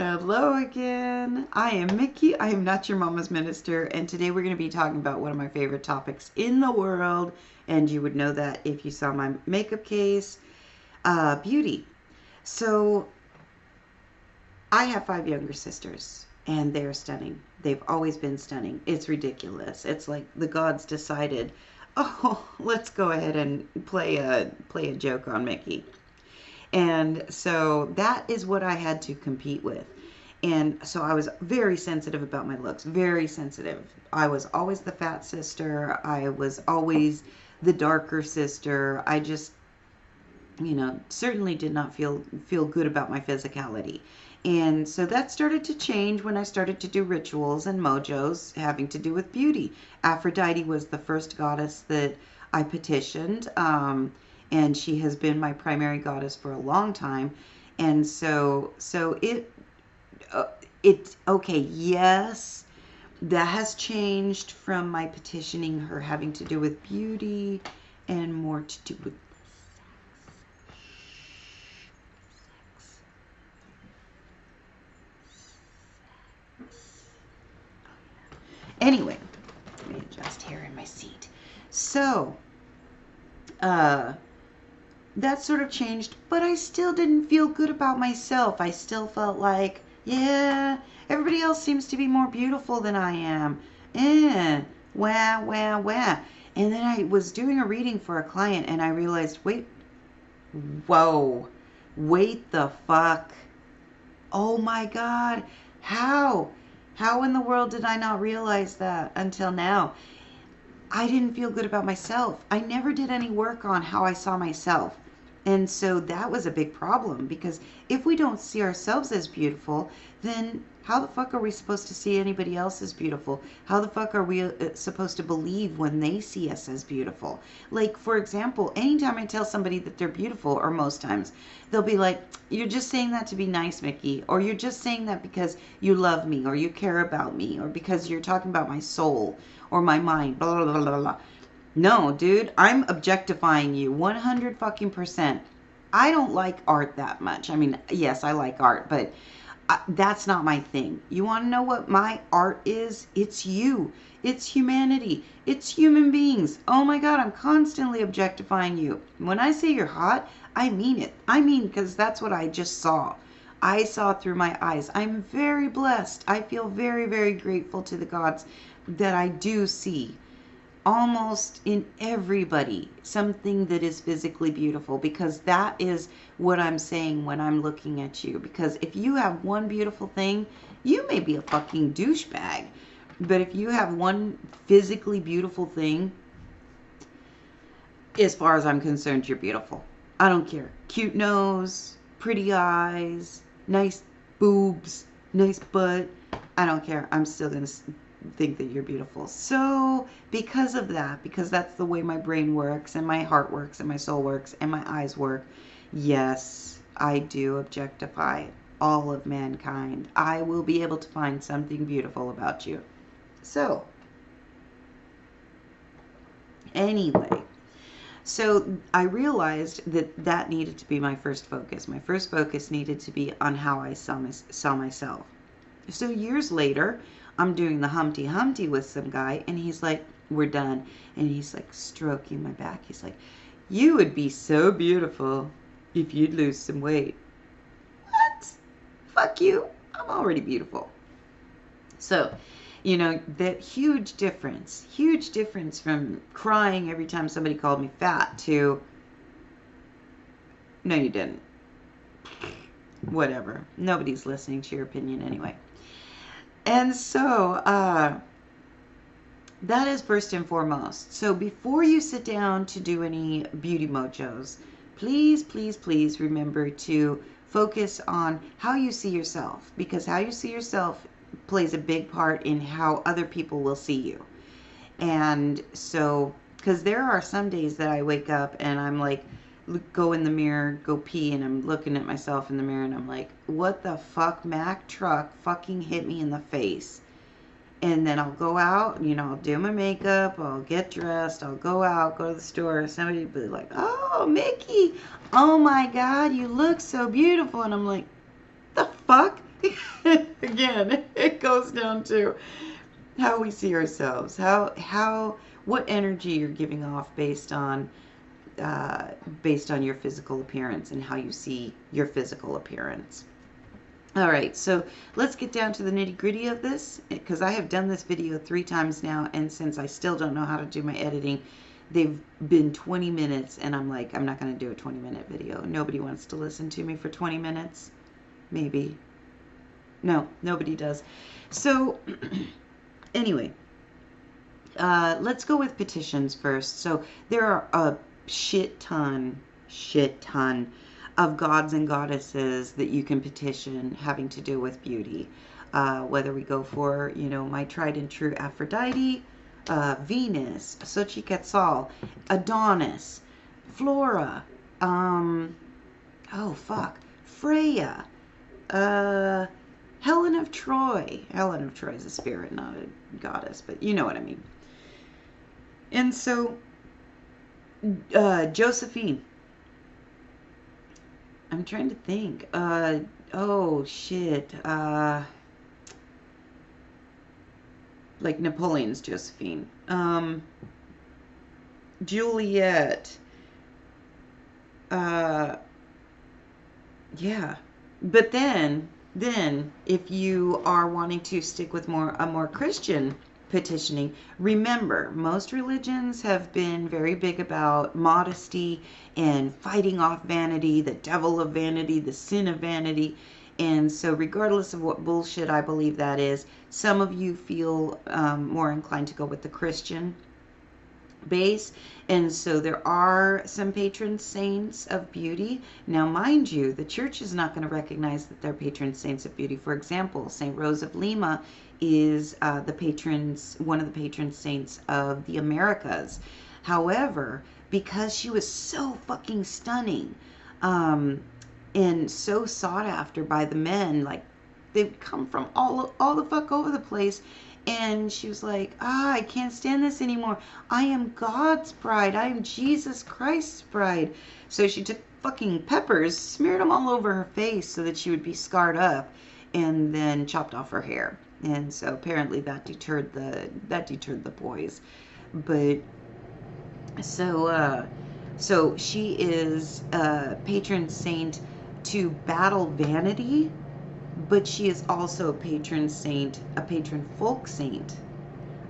Hello again. I am Mickey. I am not your mama's minister, and today we're going to be talking about one of my favorite topics in the world, and you would know that if you saw my makeup case, beauty. So, I have 5 younger sisters, and they're stunning. They've always been stunning. It's ridiculous. It's like the gods decided, oh, let's go ahead and play a joke on Mickey. And so that is what I had to compete with. And so I was very sensitive about my looks, very sensitive. I was always the fat sister. I was always the darker sister. I just, certainly did not feel good about my physicality. And so that started to change when I started to do rituals and mojos having to do with beauty. Aphrodite was the first goddess that I petitioned. And she has been my primary goddess for a long time. And so okay, yes, that has changed from my petitioning her having to do with beauty and more to do with sex. Anyway, let me adjust here in my seat. So, that sort of changed, but I still didn't feel good about myself. I still felt like, yeah, everybody else seems to be more beautiful than I am. Wah, wah, wah. And then I was doing a reading for a client and I realized, whoa, wait the fuck. Oh my God, how? How in the world did I not realize that until now? I didn't feel good about myself. I never did any work on how I saw myself. And so that was a big problem because if we don't see ourselves as beautiful, then how the fuck are we supposed to see anybody else as beautiful? How the fuck are we supposed to believe when they see us as beautiful? Like, for example, anytime I tell somebody that they're beautiful, or most times, they'll be like, you're just saying that to be nice, Mickey, or you're just saying that because you love me, or you care about me, or because you're talking about my soul, or my mind, blah, blah, blah, blah, blah. No, dude, I'm objectifying you 100 fucking percent. I don't like art that much. I mean, yes, I like art, but that's not my thing. You want to know what my art is? It's you. It's humanity. It's human beings. Oh my God, I'm constantly objectifying you. When I say you're hot, I mean it. I mean, because that's what I just saw. I saw through my eyes. I'm very blessed. I feel very, very grateful to the gods that I do see almost in everybody something that is physically beautiful, because that is what I'm saying when I'm looking at you. Because if you have one beautiful thing, you may be a fucking douchebag, but if you have one physically beautiful thing, as far as I'm concerned, you're beautiful. I don't care. Cute nose, pretty eyes, nice boobs, nice butt. I don't care. I'm still going to think that you're beautiful. So because of that, because that's the way my brain works and my heart works and my soul works and my eyes work, yes, I do objectify all of mankind. I will be able to find something beautiful about you. So anyway, so I realized that that needed to be my first focus. My first focus needed to be on how I saw myself. So years later, I'm doing the Humpty Humpty with some guy, and he's like, we're done. And he's like stroking my back. He's like, you would be so beautiful if you'd lose some weight. What? Fuck you. I'm already beautiful. So, that huge difference from crying every time somebody called me fat to, no, you didn't. Whatever. Nobody's listening to your opinion anyway. And so, that is first and foremost. So before you sit down to do any beauty mojos, please, please, please remember to focus on how you see yourself, because how you see yourself plays a big part in how other people will see you. And so, because there are some days that I wake up and I'm like, go in the mirror, go pee, and I'm looking at myself in the mirror and I'm like, what the fuck, Mack truck fucking hit me in the face. And then I'll go out, I'll do my makeup, I'll get dressed, I'll go out, go to the store, somebody will be like, oh, Mickey, oh my God, you look so beautiful. And I'm like, the fuck? Again, it goes down to how we see ourselves, what energy you're giving off based on your physical appearance and how you see your physical appearance. All right, so let's get down to the nitty gritty of this, because I have done this video 3 times now, and since I still don't know how to do my editing, they've been 20 minutes, and I'm like, I'm not going to do a 20-minute video. Nobody wants to listen to me for 20 minutes. Maybe. No, nobody does. So, anyway, let's go with petitions first. So, there are a shit ton of gods and goddesses that you can petition having to do with beauty. Whether we go for, my tried and true Aphrodite, Venus, Xochitl, Adonis, Flora, Freya, Helen of Troy. Helen of Troy is a spirit, not a goddess, but you know what I mean. And so, Josephine. I'm trying to think. Oh, shit. Like Napoleon's Josephine. Juliet. Yeah. But then, if you are wanting to stick with a more Christian petitioning, remember, most religions have been very big about modesty and fighting off vanity, the devil of vanity, the sin of vanity. And so regardless of what bullshit I believe that is, some of you feel more inclined to go with the Christian base. And so there are some patron saints of beauty. Now, mind you, the church is not going to recognize that they're patron saints of beauty. For example, St. Rose of Lima is one of the patron saints of the Americas. However, because she was so fucking stunning, and so sought after by the men, like they'd come from all the fuck over the place, and she was like, I can't stand this anymore. I am God's bride. I am Jesus Christ's bride. So she took fucking peppers, smeared them all over her face so that she would be scarred up, and then chopped off her hair. And so apparently that deterred the boys. But so she is a patron saint to battle vanity, but she is also a patron folk saint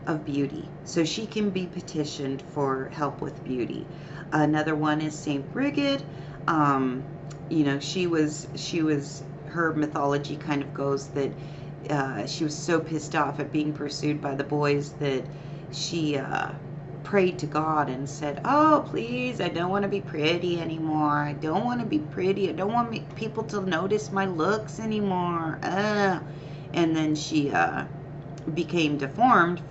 of beauty. So she can be petitioned for help with beauty. Another one is Saint Brigid. She was her mythology kind of goes that she was so pissed off at being pursued by the boys that she prayed to God and said, oh, please, I don't want to be pretty anymore. I don't want to be pretty. I don't want people to notice my looks anymore. And then she became deformed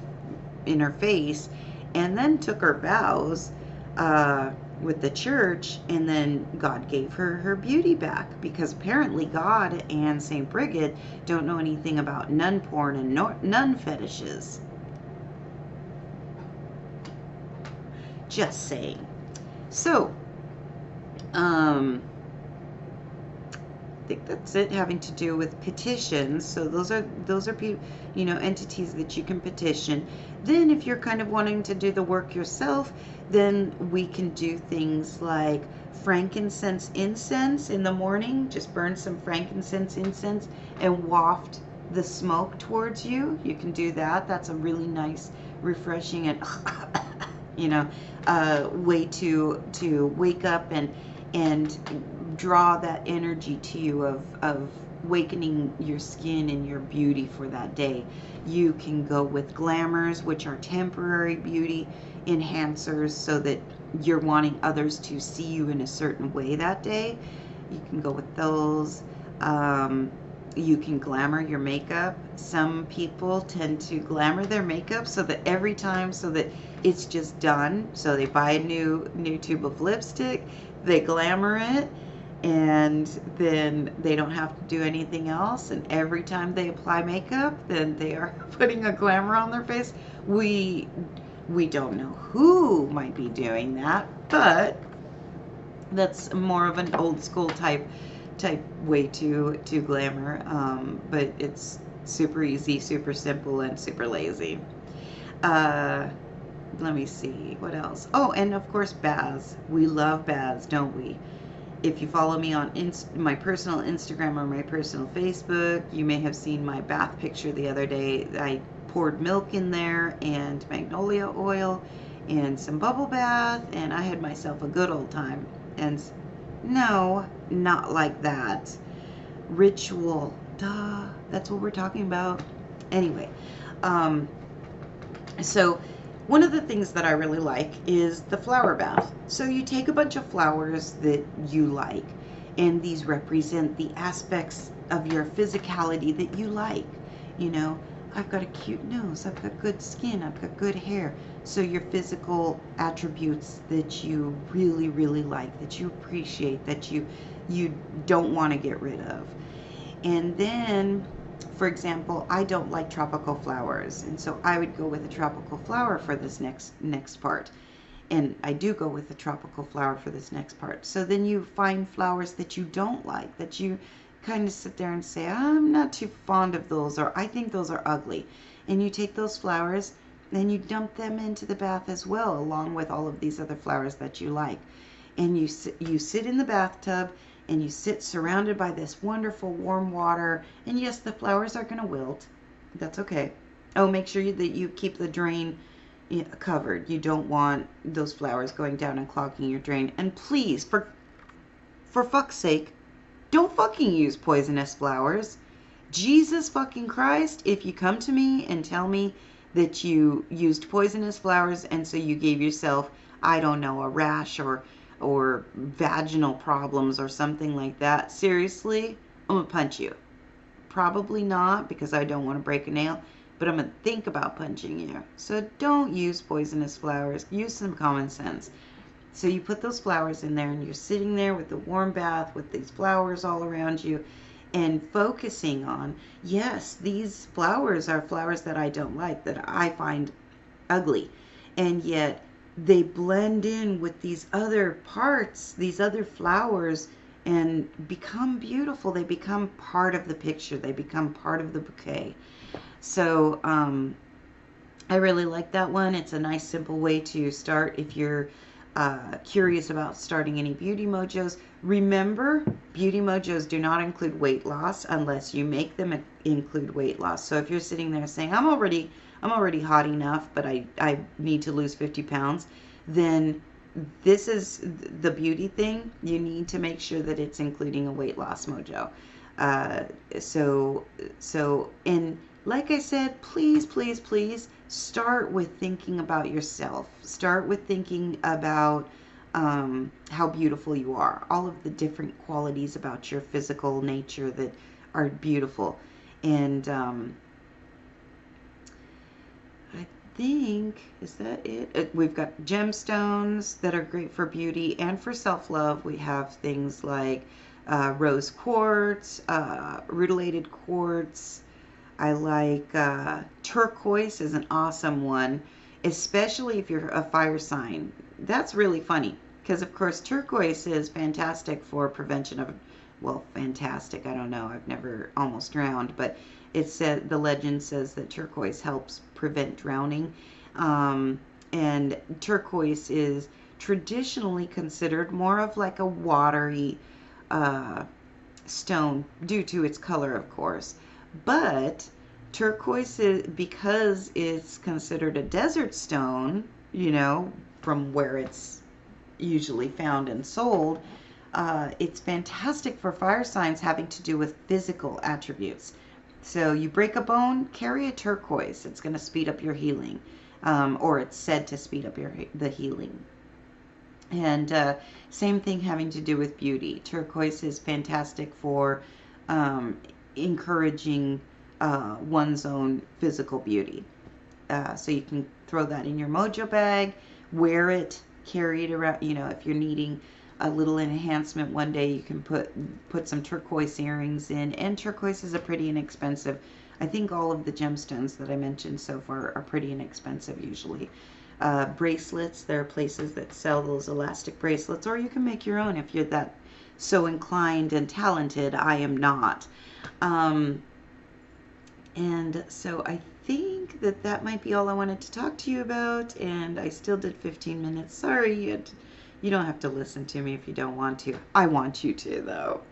in her face, and then took her vows with the church, and then God gave her beauty back, because apparently God and St. Brigid don't know anything about nun porn and nun fetishes. Just saying. So, I think that's it, having to do with petitions. So those are entities that you can petition. Then if you're kind of wanting to do the work yourself, then we can do things like frankincense incense in the morning. Just burn some frankincense incense and waft the smoke towards you. You can do that. That's a really nice, refreshing, and way to wake up and draw that energy to you of awakening your skin and your beauty for that day. You can go with glamours, which are temporary beauty enhancers, so that you're wanting others to see you in a certain way that day. You can go with those. You can glamour your makeup. Some people tend to glamour their makeup so that every time, so that it's just done. So they buy a new tube of lipstick, they glamour it, and then they don't have to do anything else. And every time they apply makeup, then they are putting a glamour on their face. We don't know who might be doing that, but that's more of an old school type type way too glamour, but it's super easy, super simple, and super lazy. Uh, Let me see what else. Oh, and of course baths. We love baths, don't we? If you follow me on my personal Instagram or my personal Facebook, you may have seen my bath picture the other day. I poured milk in there and magnolia oil and some bubble bath, and I had myself a good old time. And no, not like that. Ritual. Duh. That's what we're talking about. Anyway, um, so one of the things that I really like is the flower bath. So you take a bunch of flowers that you like, and these represent the aspects of your physicality that you like. You know, I've got a cute nose, I've got good skin, I've got good hair. So your physical attributes that you really, really like, that you appreciate, that you don't want to get rid of. And then, for example, I don't like tropical flowers, and so I would go with a tropical flower for this next part. And I do go with a tropical flower for this next part. So then you find flowers that you don't like, that you kind of sit there and say, I'm not too fond of those, or I think those are ugly. And you take those flowers, and you dump them into the bath as well, along with all of these other flowers that you like. And you sit in the bathtub, and you sit surrounded by this wonderful warm water. And yes, the flowers are going to wilt. That's okay. Oh, make sure that you keep the drain covered. You don't want those flowers going down and clogging your drain. And please, for fuck's sake, don't fucking use poisonous flowers. Jesus fucking Christ, if you come to me and tell me that you used poisonous flowers and so you gave yourself, I don't know, a rash or vaginal problems or something like that, seriously, I'm gonna punch you. Probably not, because I don't want to break a nail, but I'm gonna think about punching you. So don't use poisonous flowers. Use some common sense. So you put those flowers in there, and you're sitting there with the warm bath with these flowers all around you, and focusing on, yes, these flowers are flowers that I don't like, that I find ugly, and yet they blend in with these other parts, these other flowers, and become beautiful. They become part of the picture. They become part of the bouquet. So I really like that one. It's a nice, simple way to start if you're curious about starting any Beauty Mojos. Remember, Beauty Mojos do not include weight loss unless you make them include weight loss. So if you're sitting there saying, I'm already hot enough, but I need to lose 50 pounds, then this is the beauty thing. You need to make sure that it's including a weight loss mojo. And like I said, please, please, please start with thinking about yourself. Start with thinking about how beautiful you are. All of the different qualities about your physical nature that are beautiful. And I think, is that it? We've got gemstones that are great for beauty and for self-love. We have things like rose quartz, rutilated quartz. I like turquoise is an awesome one, especially if you're a fire sign. That's really funny because, of course, turquoise is fantastic for prevention of, well, fantastic, I don't know, I've never almost drowned, but it said, the legend says that turquoise helps prevent drowning. And turquoise is traditionally considered more of like a watery stone due to its color, of course. But turquoise, is, because it's considered a desert stone, you know, from where it's usually found and sold, it's fantastic for fire signs having to do with physical attributes. So you break a bone, carry a turquoise. It's going to speed up your healing, or it's said to speed up the healing. And same thing having to do with beauty. Turquoise is fantastic for encouraging one's own physical beauty. So you can throw that in your mojo bag, wear it, carry it around. You know, if you're needing a little enhancement one day, you can put some turquoise earrings in. And turquoise is a pretty inexpensive. I think all of the gemstones that I mentioned so far are pretty inexpensive usually. Bracelets, there are places that sell those elastic bracelets, or you can make your own if you're that so inclined and talented. I am not. And so I think that might be all I wanted to talk to you about, and I still did 15 minutes. Sorry, you don't have to listen to me if you don't want to. I want you to, though.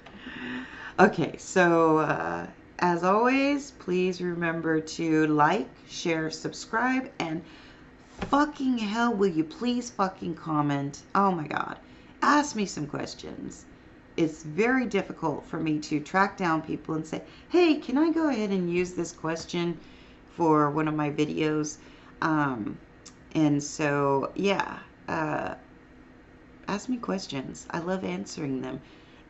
Okay, so as always, please remember to like, share, subscribe, and fucking hell, will you please fucking comment? Oh my God. Ask me some questions. It's very difficult for me to track down people and say, hey, can I go ahead and use this question for one of my videos? And so, yeah, ask me questions. I love answering them.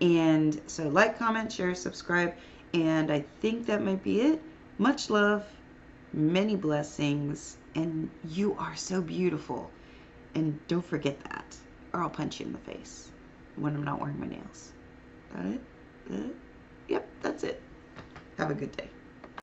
And so like, comment, share, subscribe, and I think that might be it. Much love, many blessings, and you are so beautiful. And don't forget that, or I'll punch you in the face when I'm not wearing my nails. Got it? Yep, that's it. Have a good day.